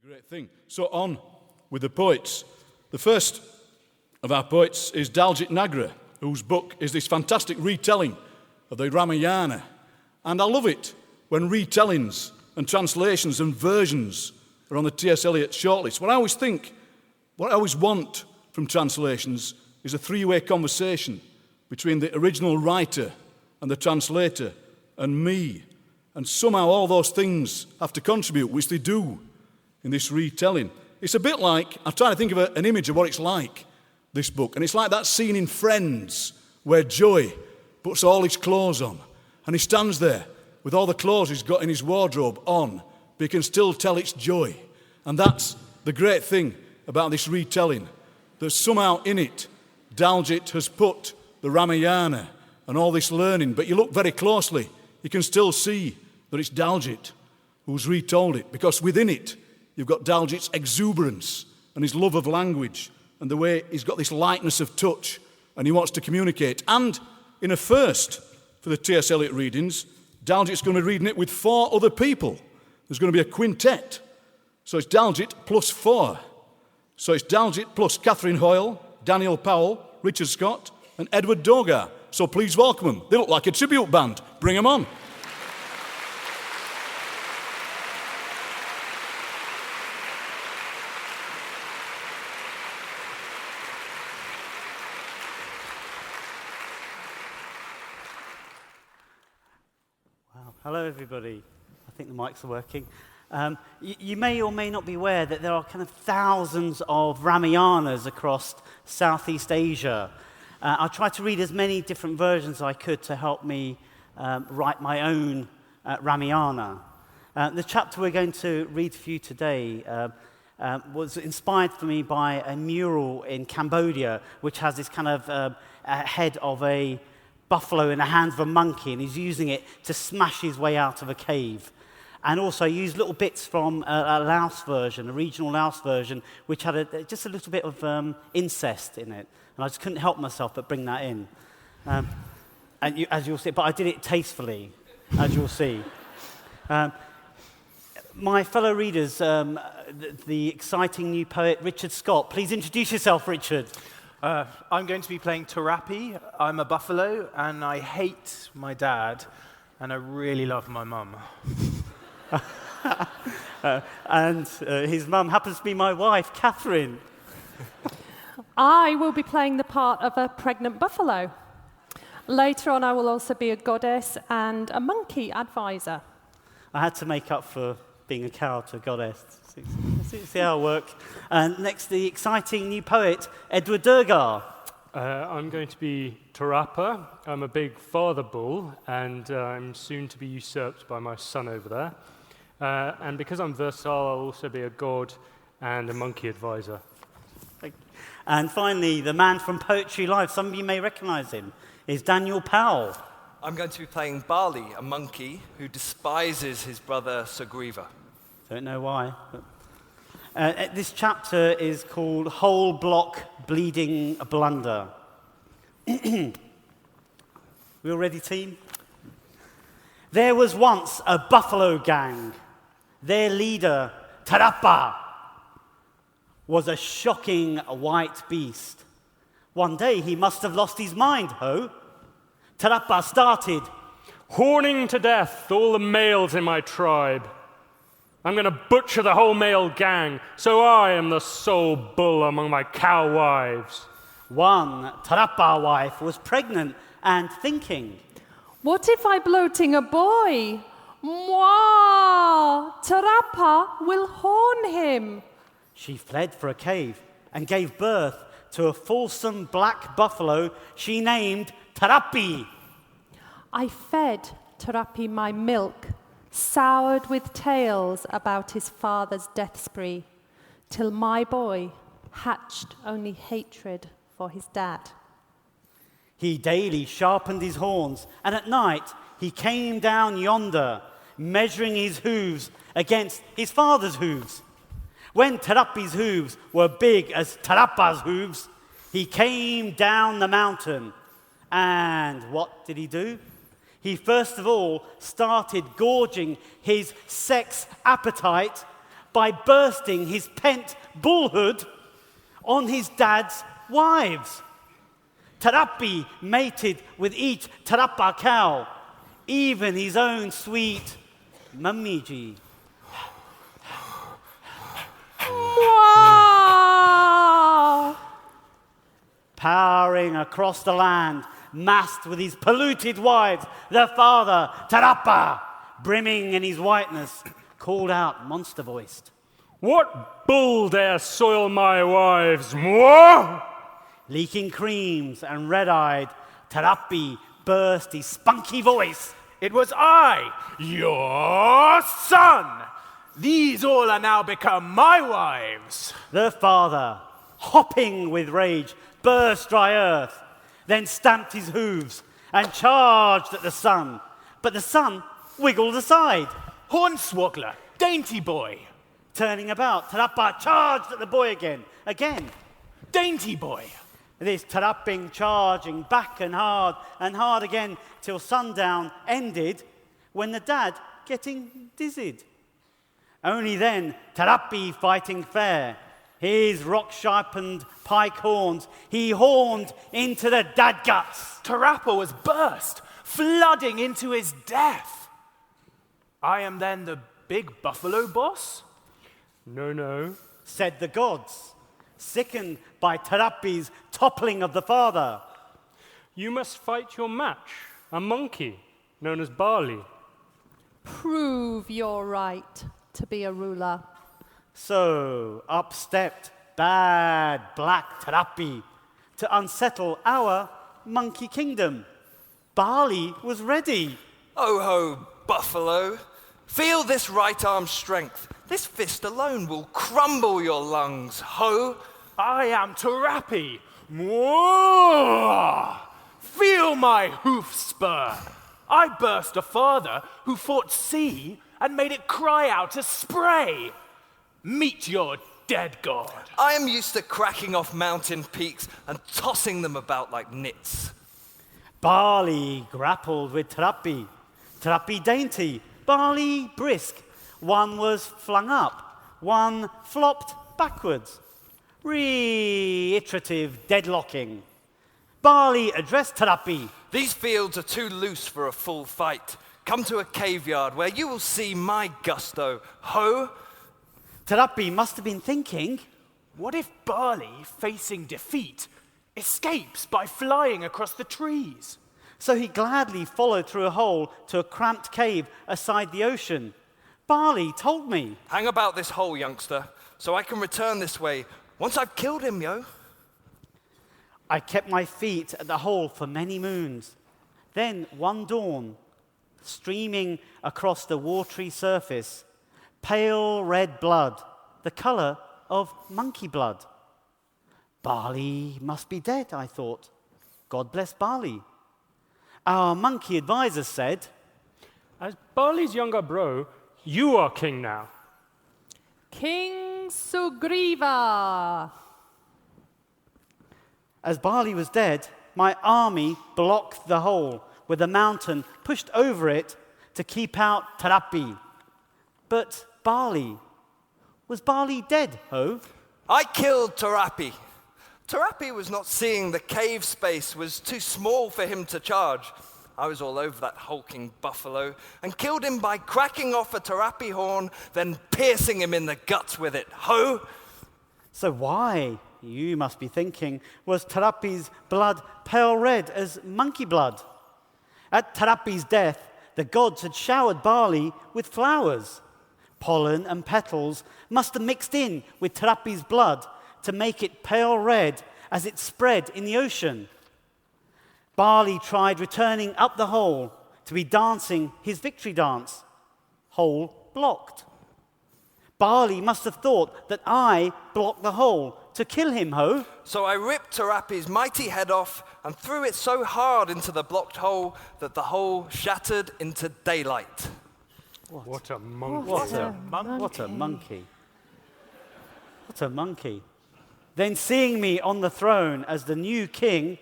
Great thing. So on with the poets. The first of our poets is Daljit Nagra, whose book is this fantastic retelling of the Ramayana. And I love it when retellings and translations and versions are on the T S Eliot shortlist. What I always want from translations is a three-way conversation between the original writer and the translator and me. And somehow all those things have to contribute, which they do in this retelling. It's a bit like, I'm trying to think of an image of what it's like, this book. And it's like that scene in Friends where Joey puts all his clothes on. And he stands there with all the clothes he's got in his wardrobe on, but he can still tell it's Joey. And that's the great thing about this retelling, that somehow in it, Daljit has put the Ramayana and all this learning. But you look very closely, you can still see that it's Daljit who's retold it, because within it, you've got Daljit's exuberance and his love of language and the way he's got this lightness of touch and he wants to communicate. And in a first for the T S Eliot readings, Daljit's going to be reading it with 4 other people. There's going to be a quintet. So it's Daljit plus 4. So it's Daljit plus Catherine Hoyle, Daniel Powell, Richard Scott and Edward Dogar. So please welcome them. They look like a tribute band. Bring them on. Hello, everybody. I think the mics are working. You may or may not be aware that there are kind of thousands of Ramayanas across Southeast Asia. I tried to read as many different versions as I could to help me write my own Ramayana. The chapter we're going to read for you today was inspired for me by a mural in Cambodia, which has this kind of head of a buffalo in the hands of a monkey, and he's using it to smash his way out of a cave. And also used little bits from a Laos version, a regional Laos version, which had just a little bit of incest in it. And I just couldn't help myself but bring that in. As you'll see, but I did it tastefully, as you'll see. My fellow readers, the exciting new poet Richard Scott. Please introduce yourself, Richard. I'm going to be playing Tarapi. I'm a buffalo, and I hate my dad, and I really love my mum. And his mum happens to be my wife, Catherine. I will be playing the part of a pregnant buffalo. Later on, I will also be a goddess and a monkey advisor. I had to make up for being a cow to a goddess. See how it works. And next, the exciting new poet, Edward Dogar. I'm going to be Tarapa. I'm a big father bull, and I'm soon to be usurped by my son over there. And because I'm versatile, I'll also be a god and a monkey advisor. And finally, the man from Poetry Live, some of you may recognize him, is Daniel Powell. I'm going to be playing Bali, a monkey who despises his brother Sugriva. Don't know why. But, this chapter is called Whole Block Bleeding Blunder. We all ready, team? There was once a buffalo gang. Their leader, Tarapa, was a shocking white beast. One day he must have lost his mind, Tarapa started, Horning to death all the males in my tribe. I'm going to butcher the whole male gang, so I am the sole bull among my cow wives. One Tarapa wife was pregnant and thinking, What if I bloating a boy? Mwah! Tarapa will horn him. She fled for a cave and gave birth to a fulsome black buffalo she named Tarapi. I fed Tarapi my milk, soured with tales about his father's death spree, till my boy hatched only hatred for his dad. He daily sharpened his horns, and at night he came down yonder, measuring his hooves against his father's hooves. When Tarapi's hooves were big as Tarapa's hooves, he came down the mountain. And what did he do? He first of all started gorging his sex appetite by bursting his pent bullhood on his dad's wives. Tarapi mated with each Tarapa cow, even his own sweet Mummiji. Wow! Powering across the land, massed with his polluted wives, the father, Tarapa, brimming in his whiteness, called out monster-voiced. What bull dare soil my wives? Mwah! Leaking creams and red-eyed, Tarapi burst his spunky voice. It was I, your son. These all are now become my wives. The father, hopping with rage, burst dry earth, then stamped his hooves and charged at the son. But the son wiggled aside. Hornswoggler, dainty boy. Turning about, Tarapa charged at the boy again. Dainty boy. This Taraping charging back and hard again, till sundown ended, when the dad getting dizzied. Only then, Tarapi fighting fair, his rock-sharpened pike horns, he horned into the dad guts. Tarapa was burst, flooding into his death. I am then the big buffalo boss? No. Said the gods, sickened by Tarapi's toppling of the father. You must fight your match, a monkey known as Barley. Prove your right to be a ruler. So up stepped bad black Tarapi to unsettle our monkey kingdom. Barley was ready. Oh ho, buffalo. Feel this right arm strength. This fist alone will crumble your lungs, ho. I am Tarapi. Mwah! Feel my hoof spur. I burst a father who fought sea and made it cry out as spray. Meet your dead god. I am used to cracking off mountain peaks and tossing them about like nits. Barley grappled with Tarapi. Tarapi dainty, Barley brisk. One was flung up, one flopped backwards. Reiterative deadlocking. Barley addressed Tarapi. These fields are too loose for a full fight. Come to a cave yard where you will see my gusto, ho. Tarapi must have been thinking, What if Barley, facing defeat, escapes by flying across the trees? so he gladly followed through a hole to a cramped cave aside the ocean. Barley told me. Hang about this hole, youngster, so I can return this way once I've killed him, yo. I kept my feet at the hole for many moons. Then one dawn, streaming across the watery surface, pale red blood, the color of monkey blood. Barley must be dead, I thought. God bless Barley. Our monkey advisor said, As Barley's younger bro, you are king now. King Sugriva. as Barley was dead, my army blocked the hole with a mountain pushed over it to keep out Tarapi. But Barley, was Barley dead, ho? I killed Tarapi. Tarapi was not seeing the cave space was too small for him to charge. I was all over that hulking buffalo and killed him by cracking off a Tarapi horn, then piercing him in the guts with it. Ho! So why, you must be thinking, was Tarapi's blood pale red as monkey blood? At Tarapi's death, the gods had showered Barley with flowers. Pollen and petals must have mixed in with Tarapi's blood to make it pale red as it spread in the ocean. Barley tried returning up the hole to be dancing his victory dance. Hole blocked. Barley must have thought that I blocked the hole to kill him, ho? So I ripped Tarapi's mighty head off and threw it so hard into the blocked hole that the hole shattered into daylight. What a monkey. What a monkey. What a monkey. Then seeing me on the throne as the new king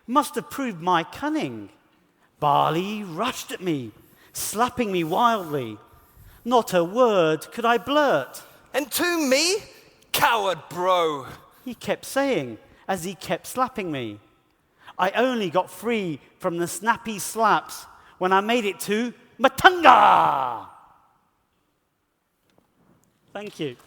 must have proved my cunning. Barley rushed at me, slapping me wildly. Not a word could I blurt. Entomb me? Coward bro. He kept saying as he kept slapping me. I only got free from the snappy slaps when I made it to Matunga. Thank you.